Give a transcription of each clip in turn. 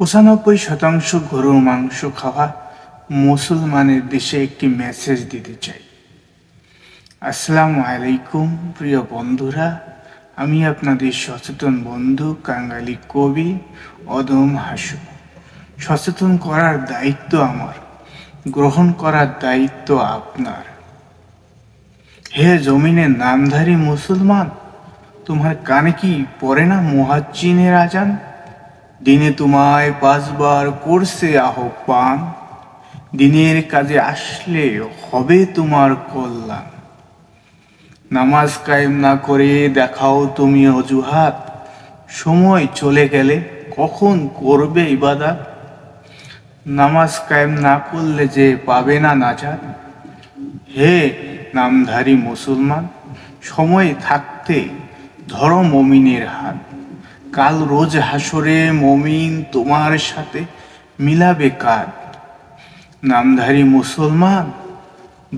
95% গরুর মাংস খাওয়া মুসলমানের দেশে একটি মেসেজ দিতে চাই। আসসালামু আলাইকুম প্রিয় বন্ধুরা, আমি আপনাদের সচেতন বন্ধু কাঙ্গালি কবি অদম হাসু। সচেতন করার দায়িত্ব আমার, গ্রহণ করার দায়িত্ব আপনার। হে জমিনের নামধারী মুসলমান, তোমার কানে কি পড়ে না মুয়াজ্জিনের আজান? দিনে তোমায় 5 বার করছে আহ্বান, দিনের কাজে আসলে হবে তোমার কল্যাণ। নামাজ কায়েম না করে দেখাও তুমি অজুহাত, সময় চলে গেলে কখন করবে ইবাদত? নামাজ কায়েম না করলে যে পাবে না নাজাত। হে নামধারী মুসলমান, সময় থাকতে ধরো মমিনের হাত। কাল রোজ হাসরে মমিন তোমার সাথে মিলাবে কাঁধ। নামধারী মুসলমান,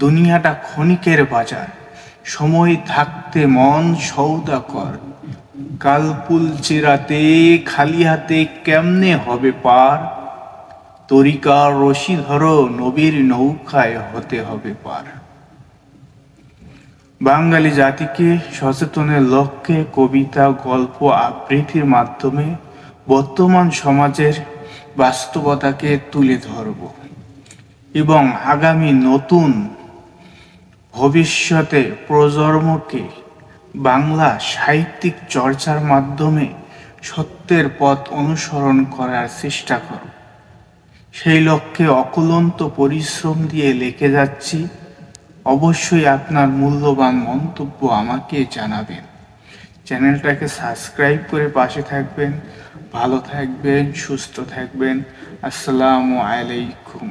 দুনিয়াটা ক্ষণিকের বাজার, সময় থাকতে মন সওদা কর। কাল পুল চেরাতে খালি হাতে কেমনে হবে পার? তরিকার রশি ধরো, নবীর নৌকায় হতে হবে পার। বাঙালি জাতিকে সচেতনের লক্ষ্যে কবিতা, গল্প, আবৃত্তির মাধ্যমে বর্তমান সমাজের বাস্তবতাকে তুলে ধরব এবং আগামী নতুন ভবিষ্যতে প্রজন্মকে বাংলা সাহিত্যিক চর্চার মাধ্যমে সত্যের পথ অনুসরণ করার চেষ্টা করব। সেই লক্ষ্যে অক্লান্ত পরিশ্রম দিয়ে লিখে যাচ্ছি। অবশ্যই আপনার মূল্যবান মন্তব্য আমাকে জানাবেন। চ্যানেলটাকে সাবস্ক্রাইব করে পাশে থাকবেন। ভালো থাকবেন, সুস্থ থাকবেন। আসসালামু আলাইকুম।